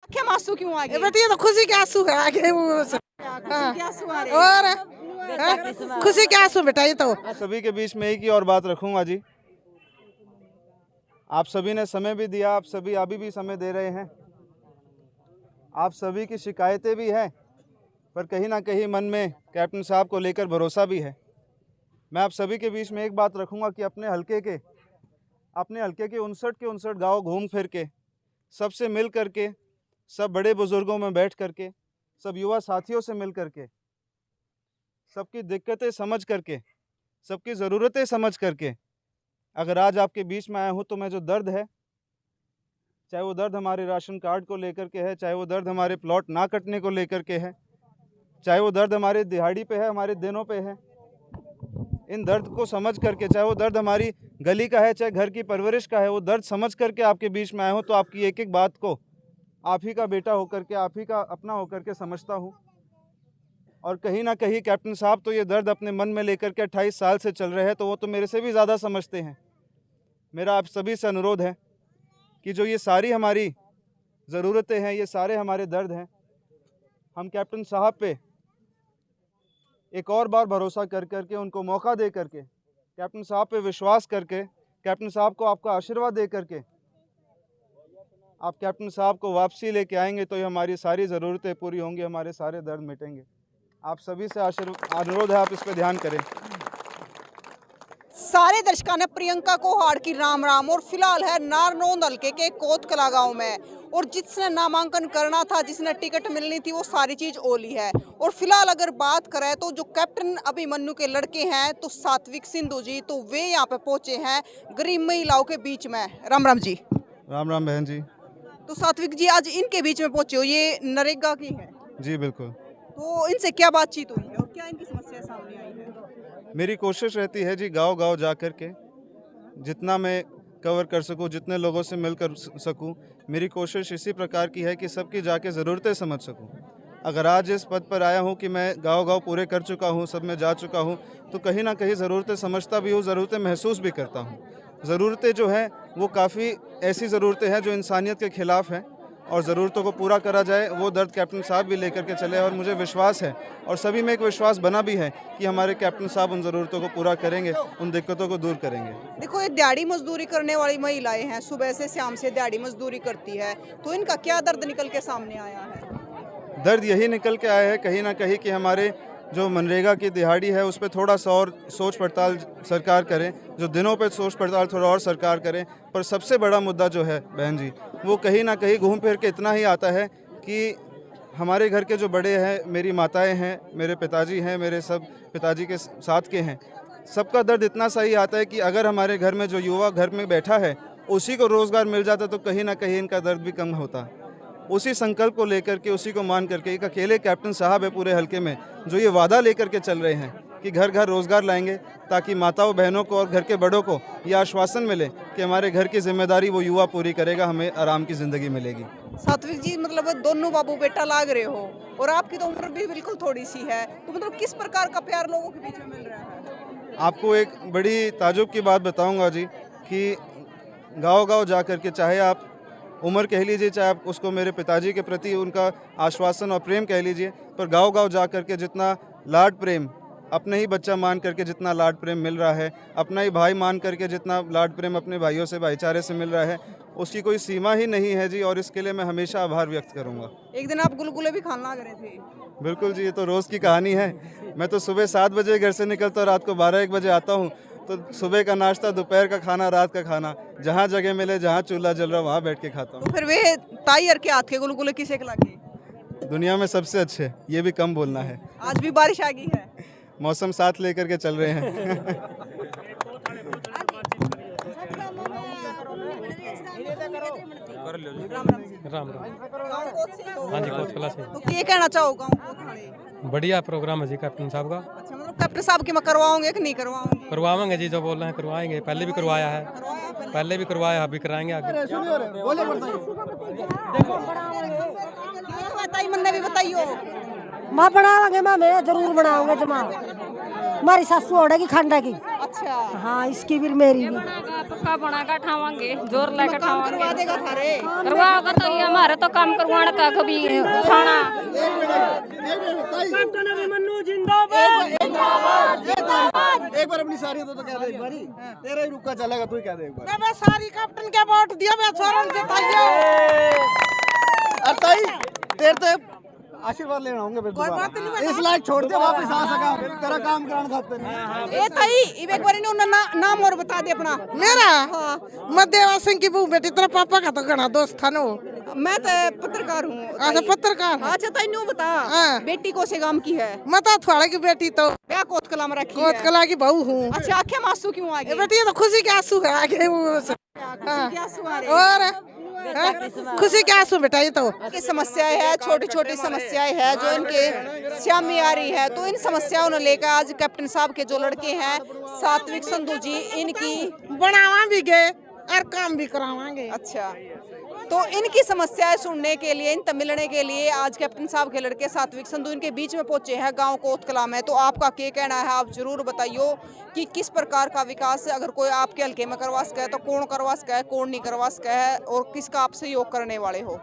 क्या आंसू क्यों आ गए? बेटी, ये तो खुशी के आंसू है आगे वो सब। हाँ। क्या आंसू आ रहे और खुशी के आंसू बेटा, ये तो मैं सभी के बीच में एक ही और बात रखूंगा जी। आप सभी ने समय भी दिया, आप सभी अभी भी समय दे रहे हैं, आप सभी की शिकायतें भी हैं, पर कहीं ना कहीं मन में कैप्टन साहब को लेकर भरोसा भी है। मैं आप सभी के बीच में एक बात रखूंगा कि अपने हलके के 59 गांव घूम फिर के, सबसे मिल करके, सब बड़े बुजुर्गों में बैठ करके, सब युवा साथियों से मिल करके, सबकी दिक्कतें समझ करके, सबकी ज़रूरतें समझ करके अगर आज आपके बीच में आया हूँ, तो मैं जो दर्द है, चाहे वो दर्द हमारे राशन कार्ड को लेकर के है, चाहे वो दर्द हमारे प्लॉट ना कटने को लेकर के है, चाहे वो दर्द हमारे दिहाड़ी पे है, हमारे दिनों पे है, इन दर्द को समझ करके, चाहे वो दर्द हमारी गली का है, चाहे घर की परवरिश का है, वो दर्द समझ करके आपके बीच में आया हूँ। तो आपकी एक एक बात को आप ही का बेटा होकर के, आप ही का अपना होकर के समझता हूँ। और कहीं ना कहीं कैप्टन साहब तो ये दर्द अपने मन में लेकर के 28 साल से चल रहे हैं, तो वो तो मेरे से भी ज़्यादा समझते हैं। मेरा आप सभी से अनुरोध है कि जो ये सारी हमारी ज़रूरतें हैं, ये सारे हमारे दर्द हैं, हम कैप्टन साहब पे एक और बार भरोसा कर करके, उनको मौका दे करके, कैप्टन साहब पे विश्वास करके, कैप्टन साहब को आपका आशीर्वाद दे करके आप कैप्टन साहब को वापसी लेके आएंगे, तो ये हमारी सारी ज़रूरतें पूरी होंगी, हमारे सारे दर्द मिटेंगे। आप सभी से अनुरोध है, आप इस पर ध्यान करें। सारे दर्शकों ने प्रियंका को हाड़ की राम राम। और फिलहाल है नारनौंद हल्के के कोतकला गांव में, और जिसने नामांकन करना था, जिसने टिकट मिलनी थी, वो सारी चीज ओली है। और फिलहाल अगर बात करें तो जो कैप्टन अभिमन्यु के लड़के हैं, तो सात्विक सिंधु जी, तो वे यहाँ पे पहुंचे हैं गरीब महिलाओं के बीच में। राम राम जी। राम राम बहन जी। तो सात्विक जी, आज इनके बीच में पहुंचे हो, ये नरेगा की है? जी बिल्कुल। तो इनसे क्या बातचीत हुई है और क्या इनकी समस्या सामने आई है? मेरी कोशिश रहती है जी, गांव गांव जा कर के जितना मैं कवर कर सकूं, जितने लोगों से मिलकर सकूं, मेरी कोशिश इसी प्रकार की है कि सबकी जाके ज़रूरतें समझ सकूं। अगर आज इस पद पर आया हूं कि मैं गांव गांव पूरे कर चुका हूं, सब में जा चुका हूं, तो कहीं ना कहीं ज़रूरतें समझता भी हूं, ज़रूरतें महसूस भी करता हूं। ज़रूरतें जो हैं वो काफ़ी ऐसी ज़रूरतें हैं जो इंसानियत के ख़िलाफ़ हैं, और ज़रूरतों को पूरा करा जाए, वो दर्द कैप्टन साहब भी लेकर के चले। और मुझे विश्वास है, और सभी में एक विश्वास बना भी है, कि हमारे कैप्टन साहब उन ज़रूरतों को पूरा करेंगे, उन दिक्कतों को दूर करेंगे। देखो, ये दिहाड़ी मजदूरी करने वाली महिलाएं हैं, सुबह से शाम से दिहाड़ी मजदूरी करती है, तो इनका क्या दर्द निकल के सामने आया है? दर्द यही निकल के आया है कहीं ना कहीं कि हमारे जो मनरेगा की दिहाड़ी है, उस पर थोड़ा सा और सोच पड़ताल सरकार करे, जो दिनों पे सोच पड़ताल थोड़ा और सरकार करे। पर सबसे बड़ा मुद्दा जो है बहन जी, वो कहीं ना कहीं घूम फिर के इतना ही आता है कि हमारे घर के जो बड़े हैं, मेरी माताएं हैं, मेरे पिताजी हैं, मेरे सब पिताजी के साथ के हैं, सबका दर्द इतना सा ही आता है कि अगर हमारे घर में जो युवा घर में बैठा है, उसी को रोज़गार मिल जाता, तो कहीं ना कहीं इनका दर्द भी कम होता। उसी संकल्प को लेकर के, उसी को मान करके, एक अकेले कैप्टन साहब है पूरे हलके में जो ये वादा लेकर के चल रहे हैं कि घर घर रोज़गार लाएंगे, ताकि माताओं बहनों को और घर के बड़ों को ये आश्वासन मिले कि हमारे घर की जिम्मेदारी वो युवा पूरी करेगा, हमें आराम की ज़िंदगी मिलेगी। सात्विक जी, मतलब दोनों बाबू बेटा लाग रहे हो, और आपकी तो उम्र भी बिल्कुल थोड़ी सी है, तो मतलब किस प्रकार का प्यार लोगों के बीच में मिल रहा है? आपको एक बड़ी ताजुब की बात बताऊँगा जी, कि गाँव गाँव जा कर के, चाहे आप उम्र कह लीजिए, चाहे आप उसको मेरे पिताजी के प्रति उनका आश्वासन और प्रेम कह लीजिए, पर गांव गांव जा कर के जितना लाड प्रेम, अपने ही बच्चा मान करके जितना लाड प्रेम मिल रहा है, अपना ही भाई मान करके जितना लाड प्रेम अपने भाइयों से, भाईचारे से मिल रहा है, उसकी कोई सीमा ही नहीं है जी। और इसके लिए मैं हमेशा आभार व्यक्त करूँगा। एक दिन आप गुलगुले भी खाना लग रहे थे। बिल्कुल जी, ये तो रोज़ की कहानी है। मैं तो सुबह 7 बजे घर से निकलता, रात को 12-1 बजे आता हूँ, तो सुबह का नाश्ता, दोपहर का खाना, रात का खाना, जहाँ जगह मिले, जहाँ चूल्हा जल रहा, वहाँ बैठ के खाता हूँ। तो फिर वे ताइयर के हाथ के गुलगुले किसे खिलाके? दुनिया में सबसे अच्छे, ये भी कम बोलना है। आज भी बारिश आ गई है, मौसम साथ लेकर के चल रहे हैं। राम राम। हाँ जी, कोतकला से। तो ये कहना चाहो गाँव को खड़े? बढ़िया प्रोग्राम है जी कैप्टन साहब का। अच्छा, मतलब कैप्टन साहब की मैं करवाओगे कि नहीं करवाओगे? करवाएंगे जी, जो बोल रहे हैं करवाएंगे। पहले भी करवाया है, पहले भी करवाया, अभी कराएंगे आगे। मन भी बताइयो। माँ बनावांगे, माँ मैं जरूर बनाऊंगा जमा। हमारी सासू ओढ़ेगी खंडा की। अच्छा, हाँ, इसकी भी मेरी भी। पक्का बनाकर ठावांगे, जोर लेकर काम करवा ठावांगे। देगा थारे। करवाओगे तो ये हमारे तो काम करवाने का कभी उठाना। एक बार अपनी सारी तो कह दे एक बारी, तेरा ही रुका चलेगा, तू ही कह दे एक बार। मैं सारी कैप्टन के वोट दिया, मैं छोरन से ताई तेरे ते आशीर्वाद लेना होंगे फिर दोबारा। इस लायक छोड़ दे, वापस आ सका, तेरा काम कराना खाते हैं। ए ताई इब एक बार इन्होंने नाम और बता दे अपना। मेरा मैं देवा सिंह की बहू बेटी, तेरा पापा का तो घना दोस्त था नो। मैं तो पत्रकार हूँ। अच्छा पत्रकार। अच्छा ताई न्यू बता, हाँ। बेटी को से गांव की है? मैं तो थोड़े की बेटी तो क्या कोतकला में रखी है? कोतकला की बहू हूँ। अच्छा आंखें मासूम क्यों आ गई? बेटी ये तो खुशी के आंसू है आगे वो से। खुशी के आंसू आ रहे हैं। और खुशी के आंसू बेटा ये तो की समस्याएं है, छोटी छोटी समस्याएं है जो इनके सामने आ रही है। तो इन समस्याओं को लेकर आज कैप्टन साहब के जो लड़के हैं सात्विक संधू जी, इनकी बनावा भी गए और काम भी करावांगे। अच्छा, तो इनकी समस्याएं सुनने के लिए, इन मिलने के लिए आज कैप्टन साहब के लड़के सात्विक संधू इनके बीच में पहुंचे हैं गांव कोतकला में। तो आपका क्या कहना है, आप जरूर बताइए कि किस प्रकार का विकास अगर कोई आपके हल्के में करवा सके तो कौन करवा सके, कौन नहीं करवा सके, और किसका आप सहयोग करने वाले हो।